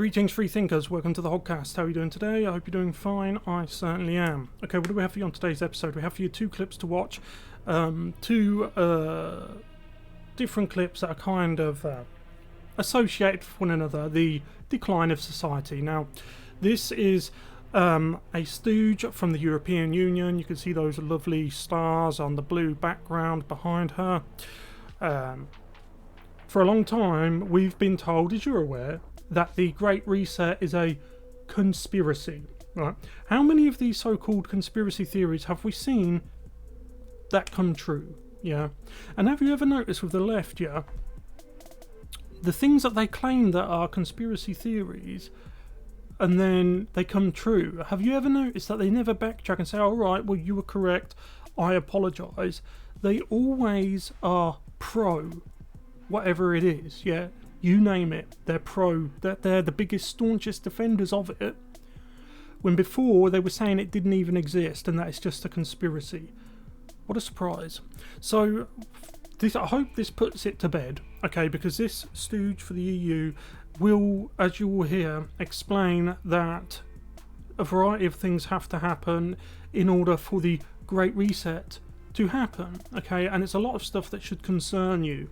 Greetings, free thinkers. Welcome to the Hoggcast. How are you doing today? I hope you're doing fine. I certainly am. Okay, what do we have for you on today's episode? We have for you two clips to watch. Two different clips that are kind of associated with one another. The decline of society. Now, this is a stooge from the European Union. You can see those lovely stars on the blue background behind her. For a long time, we've been told, as you're aware, that the Great Reset is a conspiracy. Right? How many of these so-called conspiracy theories have we seen that come true? Yeah. And have you ever noticed with the left, yeah, the things that they claim that are conspiracy theories, and then they come true? Have you ever noticed that they never backtrack and say, all right, well, you were correct, I apologise? They always are pro whatever it is, yeah. You name it, they're pro. They're the biggest, staunchest defenders of it. When before they were saying it didn't even exist and that it's just a conspiracy. What a surprise. So, I hope this puts it to bed, okay, because this stooge for the EU will, as you will hear, explain that a variety of things have to happen in order for the Great Reset to happen, okay, and it's a lot of stuff that should concern you,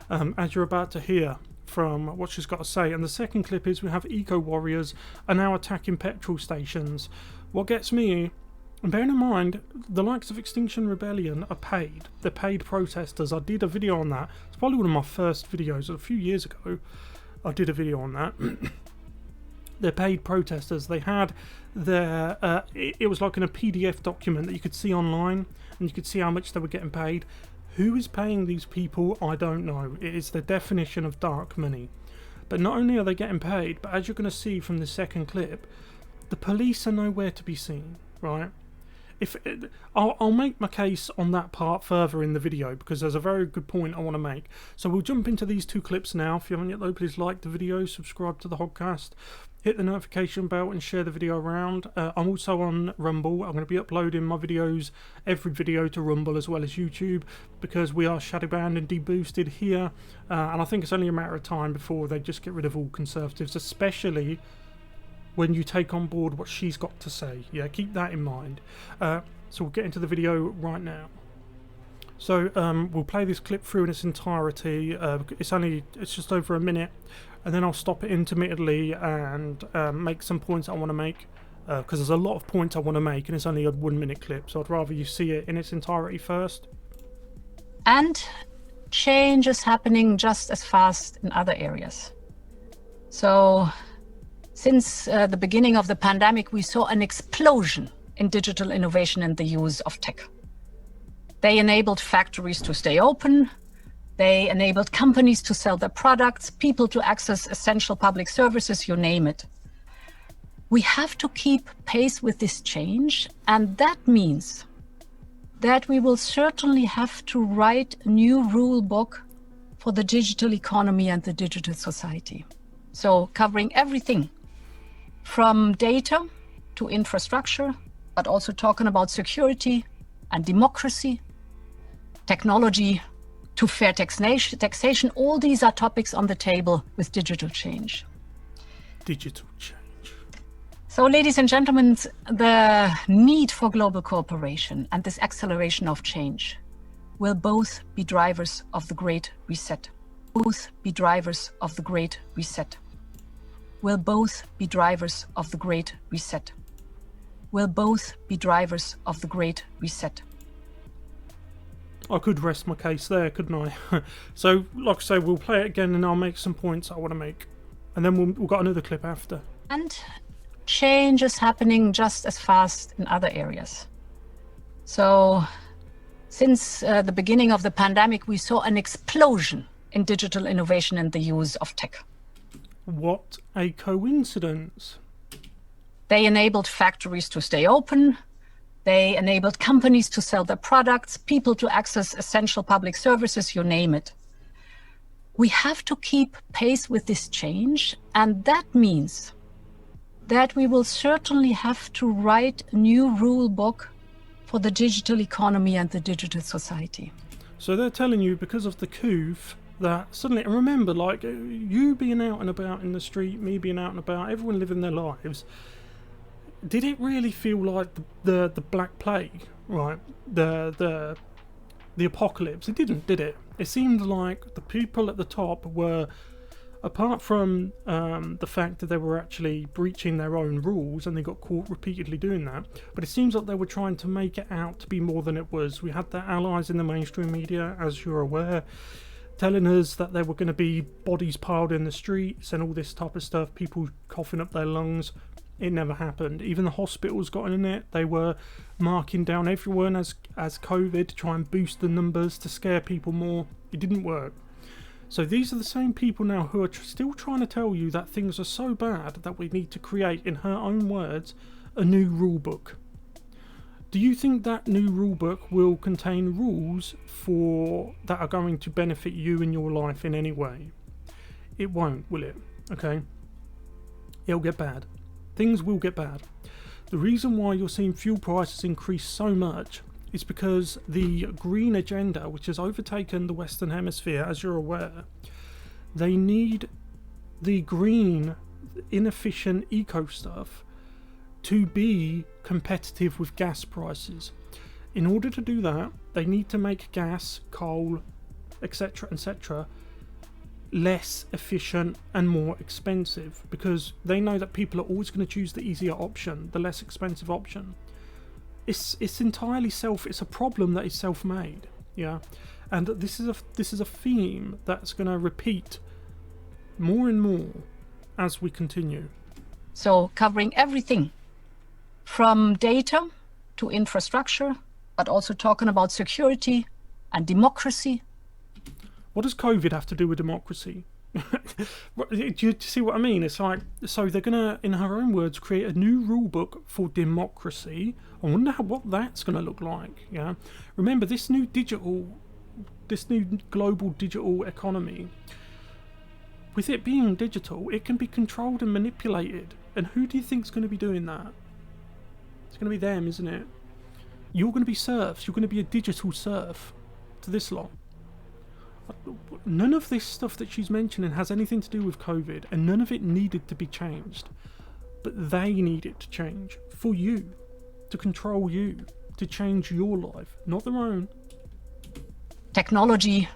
as you're about to hear from what she's got to say. And the second clip is we have eco-warriors are now attacking petrol stations. What gets me, and bearing in mind, the likes of Extinction Rebellion are paid. They're paid protesters. I did a video on that. It's probably one of my first videos. A few years ago, I did a video on that. They're paid protesters. They had their... it was like in a PDF document that you could see online, and you could see how much they were getting paid. Who is paying these people? I don't know. It is the definition of dark money. But not only are they getting paid, but as you're going to see from the second clip, the police are nowhere to be seen, right? I'll make my case on that part further in the video, because there's a very good point I want to make. So we'll jump into these two clips now. If you haven't yet though, please like the video, subscribe to the Hoggcast, hit the notification bell and share the video around. I'm also on Rumble. I'm going to be uploading my videos, every video, to Rumble as well as YouTube, because we are shadow banned and deboosted here, and I think it's only a matter of time before they just get rid of all conservatives, especially when you take on board what she's got to say. Yeah, keep that in mind. So we'll get into the video right now. So we'll play this clip through in its entirety. It's just over a minute, and then I'll stop it intermittently and make some points I want to make, because there's a lot of points I want to make, and it's only a 1 minute clip, so I'd rather you see it in its entirety first. And change is happening just as fast in other areas. So since the beginning of the pandemic, we saw an explosion in digital innovation and the use of tech. They enabled factories to stay open. They enabled companies to sell their products, people to access essential public services, you name it. We have to keep pace with this change, and that means that we will certainly have to write a new rule book for the digital economy and the digital society. So covering everything from data to infrastructure, but also talking about security and democracy, technology to fair taxation. All these are topics on the table with digital change. Digital change. So, ladies and gentlemen, the need for global cooperation and this acceleration of change will both be drivers of the Great Reset. Both be drivers of the Great Reset. Will both be drivers of the Great Reset. Will both be drivers of the Great Reset. I could rest my case there, couldn't I? So, like I say, we'll play it again and I'll make some points I want to make. And then we've got another clip after. And change is happening just as fast in other areas. So, since the beginning of the pandemic, we saw an explosion in digital innovation and the use of tech. What a coincidence. They enabled factories to stay open. They enabled companies to sell their products, people to access essential public services, you name it. We have to keep pace with this change, and that means that we will certainly have to write a new rule book for the digital economy and the digital society. So they're telling you because of the coup that suddenly, and remember, like, you being out and about in the street, me being out and about, everyone living their lives, did it really feel like the Black Plague, right? The apocalypse? It didn't, did it? It seemed like the people at the top were, apart from the fact that they were actually breaching their own rules and they got caught repeatedly doing that, but it seems like they were trying to make it out to be more than it was. We had their allies in the mainstream media, as you're aware, telling us that there were going to be bodies piled in the streets and all this type of stuff, people coughing up their lungs. It never happened. Even the hospitals got in it. They were marking down everyone as COVID to try and boost the numbers to scare people more. It didn't work. So these are the same people now who are still trying to tell you that things are so bad that we need to create, in her own words, a new rule book. Do you think that new rule book will contain rules that are going to benefit you in your life in any way? It won't, will it? Okay. It'll get bad. Things will get bad. The reason why you're seeing fuel prices increase so much is because the green agenda, which has overtaken the Western Hemisphere, as you're aware, they need the green, inefficient eco stuff to be competitive with gas prices. In order to do that, they need to make gas, coal, etc., less efficient and more expensive, because they know that people are always going to choose the easier option, the less expensive option. It's entirely it's a problem that is self-made, yeah. And this is a theme that's going to repeat more and more as we continue. So covering everything from data to infrastructure, but also talking about security and democracy. What does COVID have to do with democracy? Do you see what I mean? It's like, so they're gonna, in her own words, create a new rule book for democracy. I wonder what that's gonna look like. Yeah, remember this new global digital economy. With it being digital, it can be controlled and manipulated. And who do you think's going to be doing that? It's going to be them, isn't it? You're going to be serfs. You're going to be a digital serf to this lot. None of this stuff that she's mentioning has anything to do with COVID, and none of it needed to be changed. But they need it to change for you, to control you, to change your life, not their own. Technology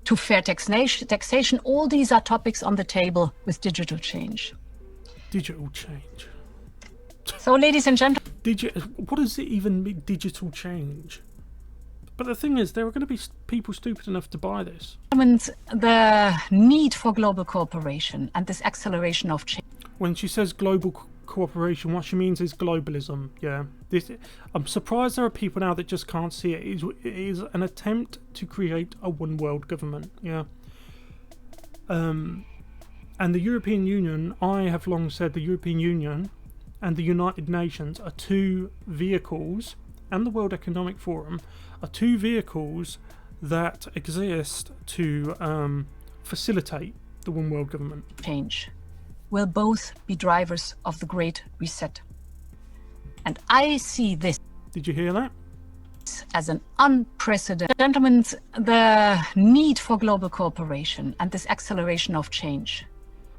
to fair taxation, all these are topics on the table with digital change. Digital change. So, ladies and gentlemen, what does it even mean, digital change? But the thing is, there are going to be people stupid enough to buy this. The need for global cooperation and this acceleration of change. When she says global cooperation, what she means is globalism. Yeah, I'm surprised there are people now that just can't see it. It is an attempt to create a one world government. Yeah. And the European Union, I have long said the European Union and the United Nations are two vehicles, and the World Economic Forum are two vehicles that exist to facilitate the one world government. Change will both be drivers of the Great Reset. And I see this. Did you hear that? As an unprecedented. Gentlemen, the need for global cooperation and this acceleration of change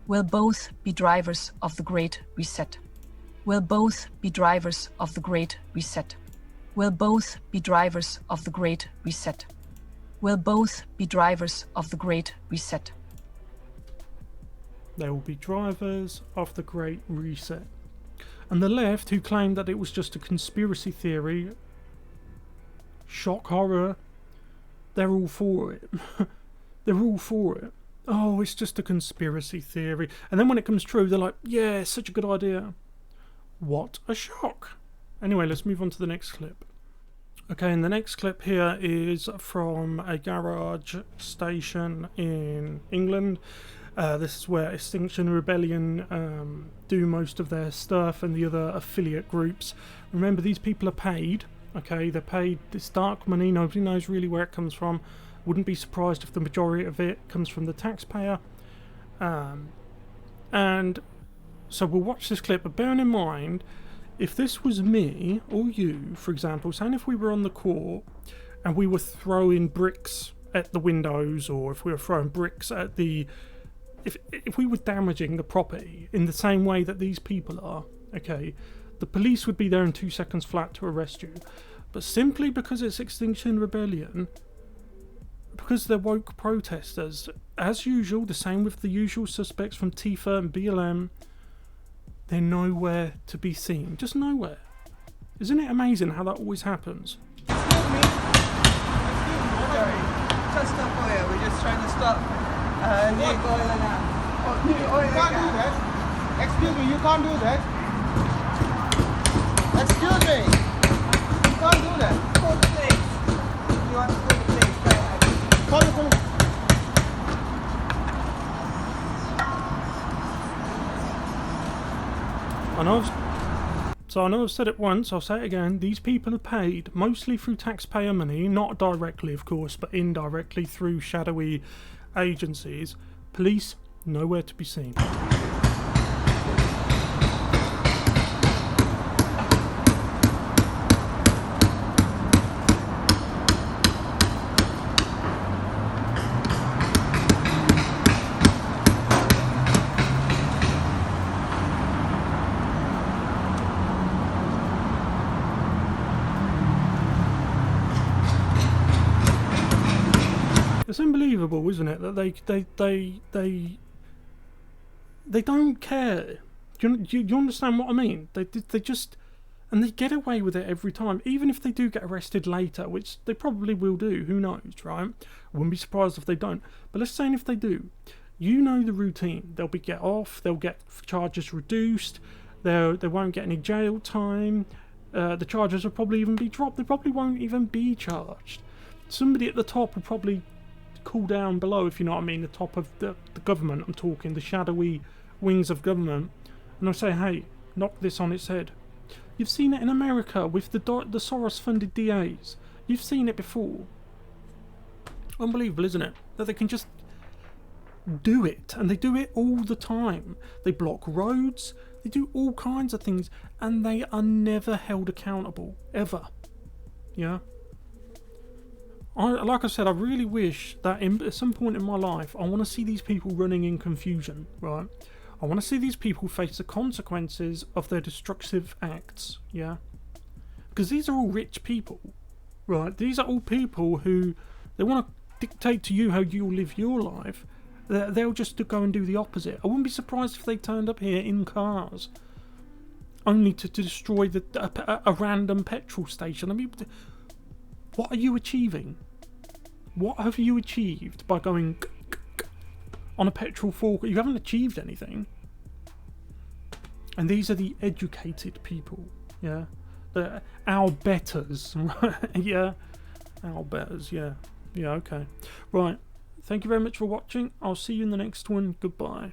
will both be drivers of the Great Reset. Will both be drivers of the Great Reset. Will both be drivers of the Great Reset. Will both be drivers of the Great Reset. They will be drivers of the Great Reset. And the left, who claimed that it was just a conspiracy theory, shock horror, they're all for it. They're all for it. Oh, it's just a conspiracy theory. And then when it comes true, they're like, yeah, it's such a good idea. What a shock. Anyway, let's move on to the next clip. Okay, and the next clip here is from a garage station in England. This is where Extinction Rebellion do most of their stuff, and the other affiliate groups. Remember, these people are paid. Okay, they're paid this dark money. Nobody knows really where it comes from. Wouldn't be surprised if the majority of it comes from the taxpayer. And so we'll watch this clip, but bearing in mind, if this was me or you, for example, saying if we were on the court and we were throwing bricks at the windows, or if we were throwing bricks at the... If we were damaging the property in the same way that these people are, okay, the police would be there in 2 seconds flat to arrest you. But simply because it's Extinction Rebellion, because they're woke protesters, as usual, the same with the usual suspects from Tifa and BLM, they're nowhere to be seen. Just nowhere. Isn't it amazing how that always happens? Excuse me. Sorry. Just stop oil. We're just trying to stop new oil and new oil. You can't do that. Excuse me, you can't do that. Excuse me. You can't do that. Call the police. You want to call the police? Go ahead. Call the police. I know I've said it once, I'll say it again. These people are paid mostly through taxpayer money, not directly, of course, but indirectly through shadowy agencies. Police, nowhere to be seen. It's unbelievable, isn't it, that they don't care. Do you understand what I mean? They just, and they get away with it every time, even if they do get arrested later, which they probably will do. Who knows, right? I wouldn't be surprised if they don't. But let's say if they do, you know the routine. They'll be get off. They'll get charges reduced. They won't get any jail time. The charges will probably even be dropped. They probably won't even be charged. Somebody at the top will probably cool down below, if you know what I mean, the top of the government, I'm talking, the shadowy wings of government, and I'll say, hey, knock this on its head. You've seen it in America with the Soros-funded DAs. You've seen it before. Unbelievable, isn't it? That they can just do it, and they do it all the time. They block roads, they do all kinds of things, and they are never held accountable, ever. Yeah? Like I said, I really wish that at some point in my life, I want to see these people running in confusion, right? I want to see these people face the consequences of their destructive acts, yeah? Because these are all rich people, right? These are all people who, they want to dictate to you how you'll live your life. They'll just go and do the opposite. I wouldn't be surprised if they turned up here in cars, only to destroy a random petrol station. I mean, what are you achieving? What have you achieved by going on a petrol fork? You haven't achieved anything. And these are the educated people, yeah? Our betters, right? Yeah? Our betters, yeah. Yeah, okay. Right. Thank you very much for watching. I'll see you in the next one. Goodbye.